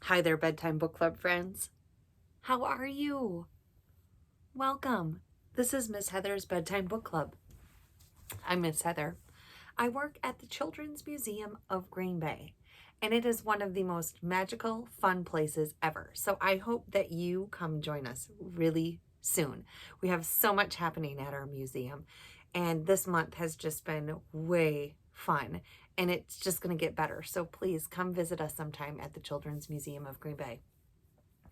Hi there, Bedtime Book Club friends. How are you? Welcome. This is Miss Heather's Bedtime Book Club. I'm Miss Heather. I work at the Children's Museum of Green Bay, and it is one of the most magical, fun places ever. So I hope that you come join us really soon. We have so much happening at our museum, and this month has just been way fun, and it's just going to get better. So please come visit us sometime at the Children's Museum of Green Bay.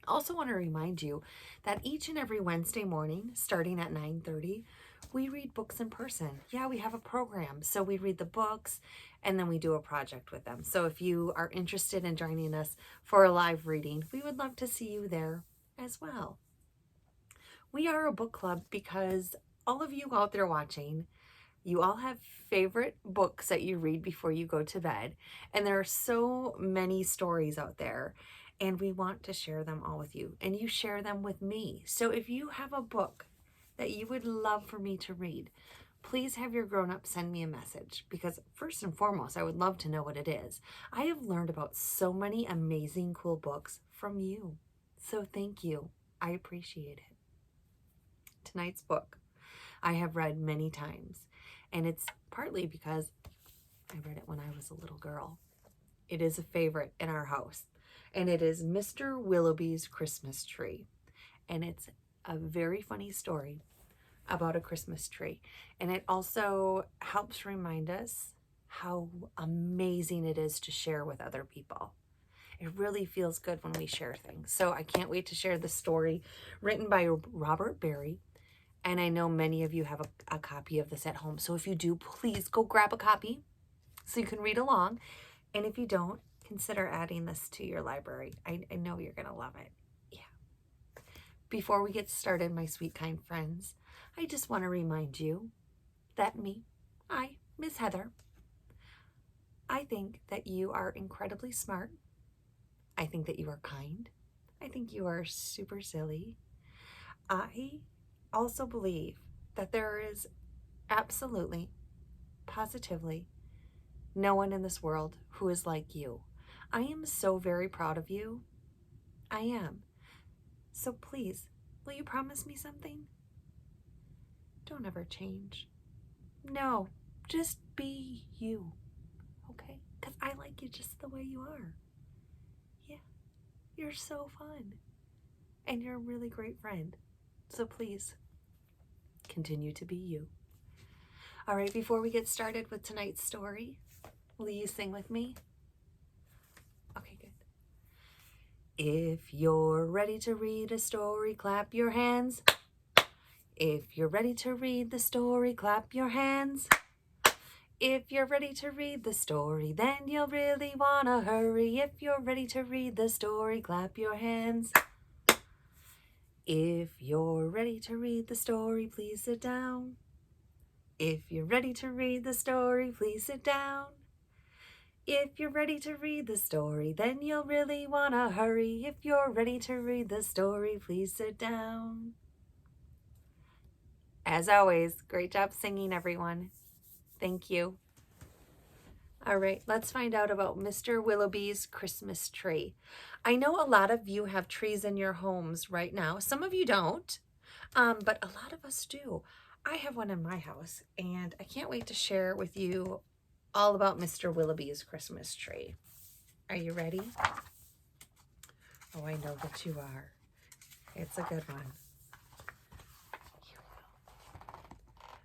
I also want to remind you that each and every Wednesday morning, starting at 9:30, we read books in person. Yeah, we have a program. So we read the books and then we do a project with them. So if you are interested in joining us for a live reading, we would love to see you there as well. We are a book club because all of you out there watching, you all have favorite books that you read before you go to bed. And there are so many stories out there, and we want to share them all with you. And you share them with me. So if you have a book that you would love for me to read, please have your grown-up send me a message, because first and foremost, I would love to know what it is. I have learned about so many amazing, cool books from you. So thank you. I appreciate it. Tonight's book I have read many times, and it's partly because I read it when I was a little girl. It is a favorite in our house, and it is Mr. Willowby's Christmas Tree. And it's a very funny story about a Christmas tree. And it also helps remind us how amazing it is to share with other people. It really feels good when we share things. So I can't wait to share the story written by Robert Barry. And I know many of you have a copy of this at home. So if you do, please go grab a copy so you can read along. And if you don't, consider adding this to your library. I know you're going to love it. Yeah. Before we get started, my sweet, kind friends, I just want to remind you that I, Miss Heather, I think that you are incredibly smart. I think that you are kind. I think you are super silly. I also believe that there is absolutely, positively, no one in this world who is like you. I am so very proud of you. I am. So please, will you promise me something? Don't ever change. No, just be you, okay? Because I like you just the way you are. Yeah, you're so fun. And you're a really great friend. So please, continue to be you. All right, before we get started with tonight's story, will you sing with me? Okay, good. If you're ready to read a story, clap your hands. If you're ready to read the story, clap your hands. If you're ready to read the story, then you'll really want to hurry. If you're ready to read the story, clap your hands. If you're ready to read the story, please sit down. If you're ready to read the story, please sit down. If you're ready to read the story, then you'll really want to hurry. If you're ready to read the story, please sit down. As always, great job singing, everyone. Thank you. All right, let's find out about Mr. Willowby's Christmas tree. I know a lot of you have trees in your homes right now. Some of you don't, but a lot of us do. I have one in my house, and I can't wait to share with you all about Mr. Willowby's Christmas tree. Are you ready? Oh, I know that you are. It's a good one. Here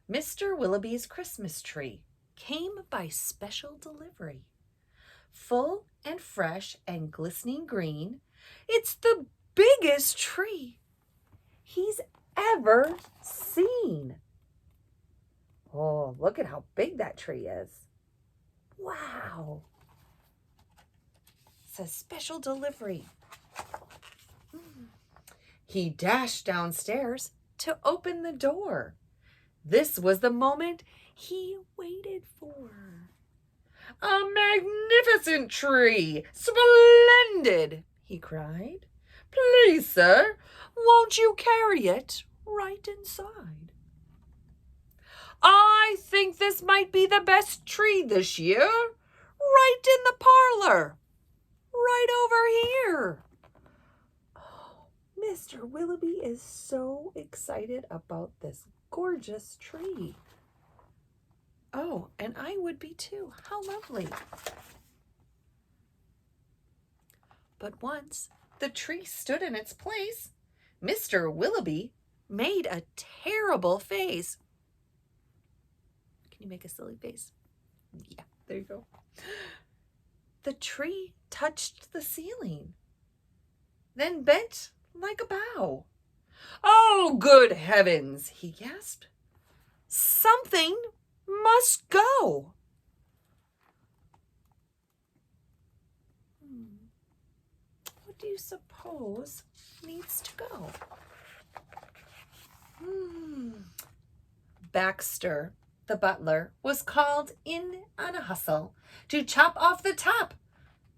we go. Mr. Willowby's Christmas tree came by special delivery. Full and fresh and glistening green, it's the biggest tree he's ever seen. Oh, look at how big that tree is. Wow. It says special delivery. He dashed downstairs to open the door. This was the moment he waited for. A magnificent tree! Splendid! He cried. Please, sir, won't you carry it right inside? I think this might be the best tree this year. Right in the parlor. right over here. Oh, Mr. Willowby is so excited about this gorgeous tree. Oh, and I would be too. How lovely. But once the tree stood in its place, Mr. Willowby made a terrible face. Can you make a silly face? Yeah, there you go. The tree touched the ceiling, then bent like a bow. Oh, good heavens, he gasped. Something must go. What do you suppose needs to go? Baxter, the butler, was called in on a hustle to chop off the top,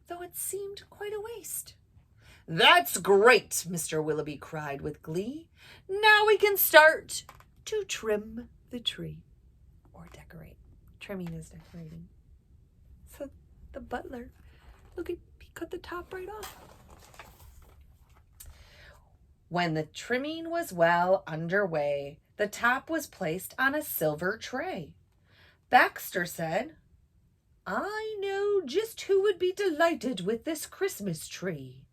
though it seemed quite a waste. That's great, Mr. Willowby cried with glee. Now we can start to trim the tree. Or decorate. Trimming is decorating. So the butler, look, he cut the top right off. When the trimming was well underway, the top was placed on a silver tray. Baxter said, I know just who would be delighted with this Christmas tree.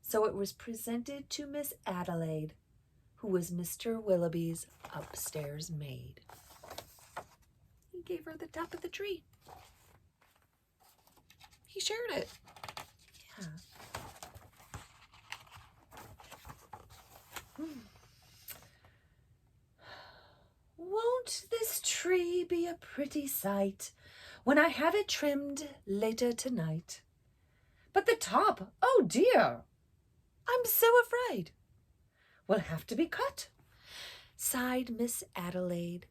So it was presented to Miss Adelaide, who was Mr. Willowby's upstairs maid. He gave her the top of the tree. He shared it. Yeah. Won't this tree be a pretty sight when I have it trimmed later tonight? But the top, oh dear, I'm so afraid, will have to be cut, sighed Miss Adelaide.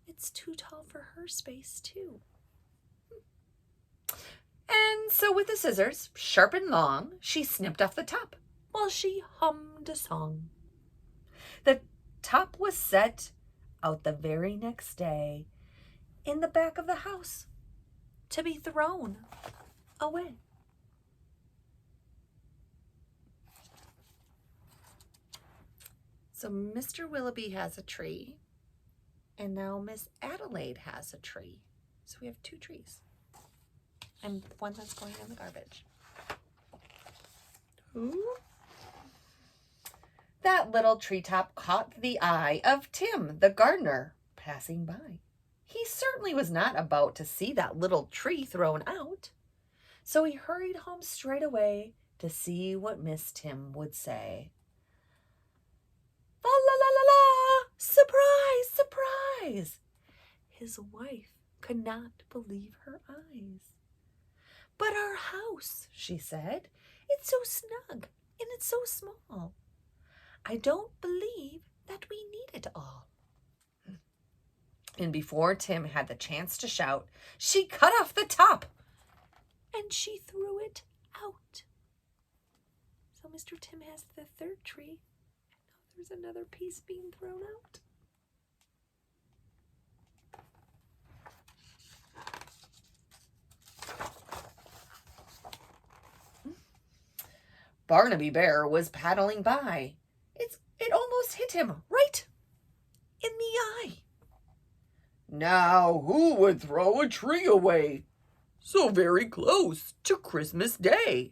It's too tall for her space, too. And so with the scissors, sharp and long, she snipped off the top while she hummed a song. The top was set out the very next day in the back of the house to be thrown away. So Mr. Willowby has a tree, and now Miss Adelaide has a tree. So we have two trees, and one that's going in the garbage. Ooh. That little treetop caught the eye of Tim, the gardener, passing by. He certainly was not about to see that little tree thrown out, so he hurried home straight away to see what Miss Tim would say. La la la la la! Surprise! Surprise! His wife could not believe her eyes. But our house, she said, it's so snug and it's so small. I don't believe that we need it all. And before Tim had the chance to shout, she cut off the top and she threw it out. So Mr. Tim has the third tree. There's another piece being thrown out. Barnaby Bear was paddling by. It almost hit him right in the eye. Now, who would throw a tree away so very close to Christmas Day?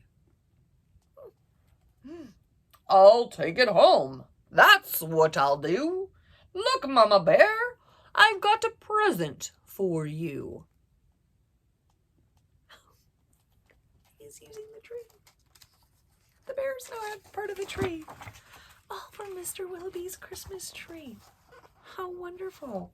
I'll take it home. That's what I'll do. Look, Mama Bear, I've got a present for you. He's using the tree. The bears now have part of the tree. All from Mr. Willowby's Christmas tree. How wonderful.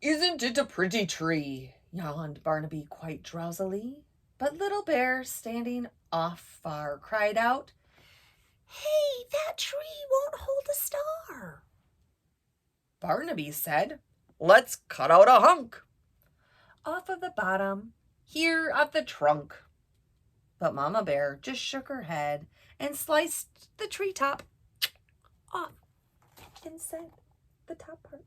Isn't it a pretty tree? Yawned Barnaby quite drowsily. But Little Bear, standing off far, cried out, Hey, that tree won't hold a star. Barnaby said, Let's cut out a hunk off of the bottom, here at the trunk. But Mama Bear just shook her head and sliced the treetop off and said the top part.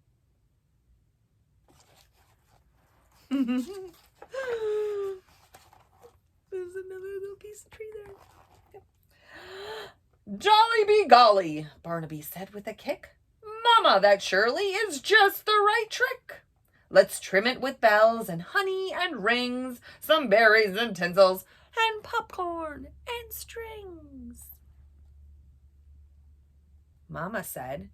another little piece of tree there. Yep. Jolly be golly, Barnaby said with a kick. Mamma, that surely is just the right trick. Let's trim it with bells and honey and rings, some berries and tinsels, and popcorn and strings. Mamma said,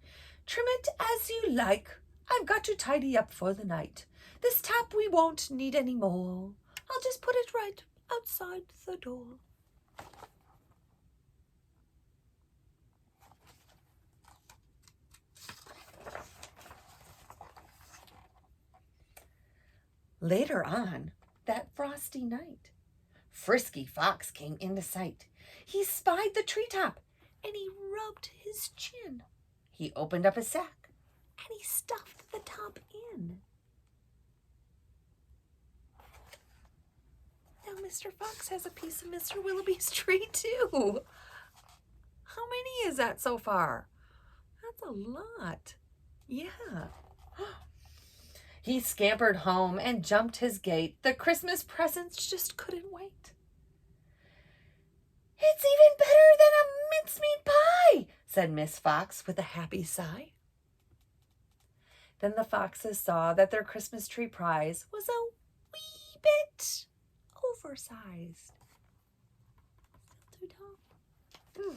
trim it as you like. I've got to tidy up for the night. This top we won't need any more. I'll just put it right outside the door. Later on, that frosty night, Frisky Fox came into sight. He spied the treetop, and he rubbed his chin. He opened up his sack, and he stuffed the top in. Now Mr. Fox has a piece of Mr. Willowby's tree too. How many is that so far? That's a lot. Yeah. He scampered home and jumped his gate. The Christmas presents just couldn't wait. It's even better than a mincemeat pie, said Miss Fox with a happy sigh. Then the foxes saw that their Christmas tree prize was a wee bit oversized. Still too tall.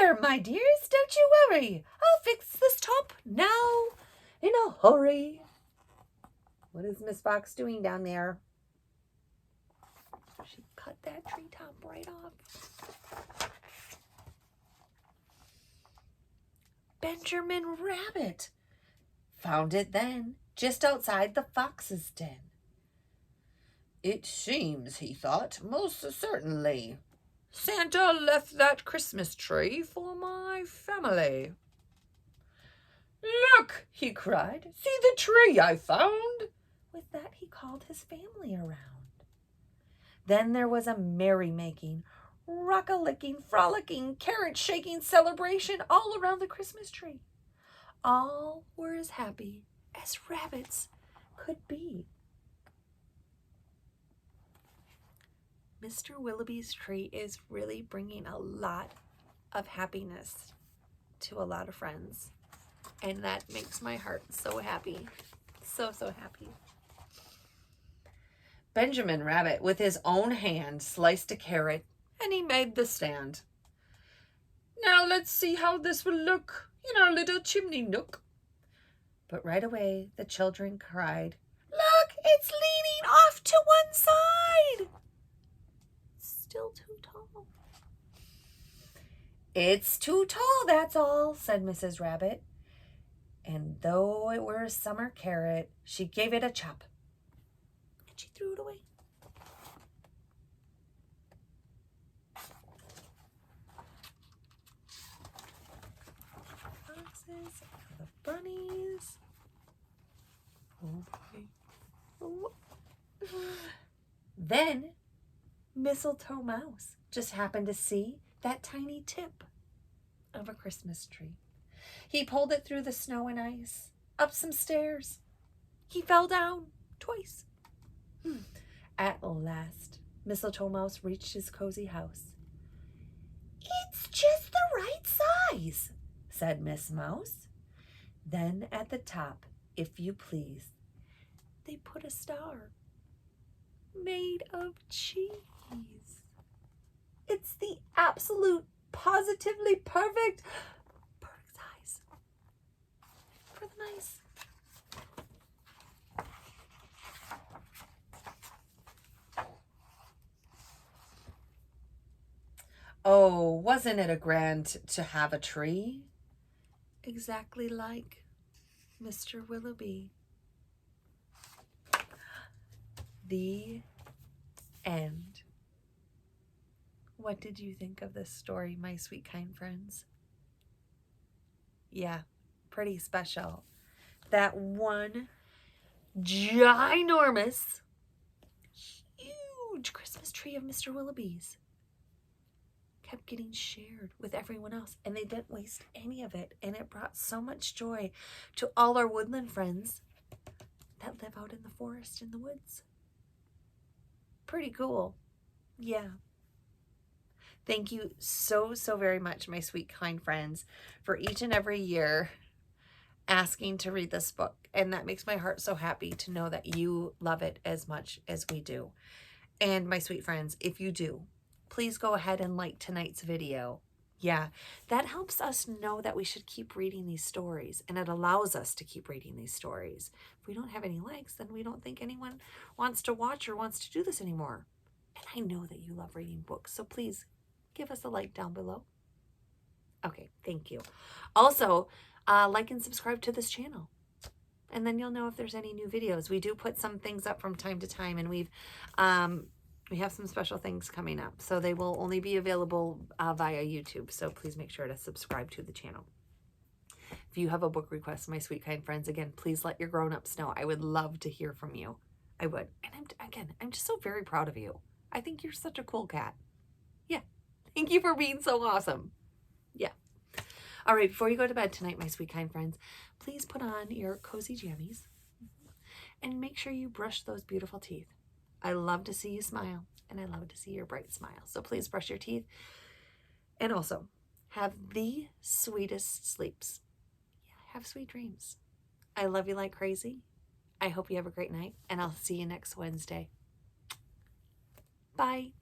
There, my dears, don't you worry. I'll fix this top now in a hurry. What is Miss Fox doing down there? She cut that treetop right off. Benjamin Rabbit found it then, just outside the fox's den. It seems, he thought, most certainly, Santa left that Christmas tree for my family. Look, he cried, see the tree I found. With that, he called his family around. Then there was a merrymaking, rock-a-licking, frolicking, carrot-shaking celebration all around the Christmas tree. All were as happy as rabbits could be. Mr. Willowby's tree is really bringing a lot of happiness to a lot of friends. And that makes my heart so happy. So, so happy. Benjamin Rabbit, with his own hand, sliced a carrot, and he made the stand. Now let's see how this will look in our little chimney nook. But right away, the children cried, Look, it's leaning off to one side. Still too tall. It's too tall, that's all, said Mrs. Rabbit. And though it were a summer carrot, she gave it a chop. And she threw it away. Foxes, the bunnies. Okay. Oh. Then Mistletoe Mouse just happened to see that tiny tip of a Christmas tree. He pulled it through the snow and ice, up some stairs. He fell down twice. At last, Mistletoe Mouse reached his cozy house. It's just the right size, said Miss Mouse. Then at the top, if you please, they put a star made of cheese. It's the absolute, positively perfect size for the mice. Oh, wasn't it a grand to have a tree? Exactly like Mr. Willowby. The end. What did you think of this story, my sweet kind friends? Yeah, pretty special. That one ginormous, huge Christmas tree of Mr. Willowby's kept getting shared with everyone else, and they didn't waste any of it, and it brought so much joy to all our woodland friends that live out in the forest, in the woods. Pretty cool. Yeah. Thank you so, so very much, my sweet, kind friends, for each and every year asking to read this book. And that makes my heart so happy to know that you love it as much as we do. And my sweet friends, if you do, please go ahead and like tonight's video. Yeah, that helps us know that we should keep reading these stories, and it allows us to keep reading these stories. If we don't have any likes, then we don't think anyone wants to watch or wants to do this anymore. And I know that you love reading books, so please give us a like down below. Okay, thank you. Also, like and subscribe to this channel, and then you'll know if there's any new videos. We do put some things up from time to time, and we have some special things coming up, so they will only be available via YouTube. So please make sure to subscribe to the channel. If you have a book request, my sweet kind friends, again, please let your grown-ups know. I would love to hear from you. I would. And I'm just so very proud of you. I think you're such a cool cat. Yeah. Thank you for being so awesome. Yeah. All right, before you go to bed tonight, my sweet kind friends, please put on your cozy jammies and make sure you brush those beautiful teeth. I love to see you smile, and I love to see your bright smile. So please brush your teeth, and also have the sweetest sleeps. Yeah, have sweet dreams. I love you like crazy. I hope you have a great night, and I'll see you next Wednesday. Bye.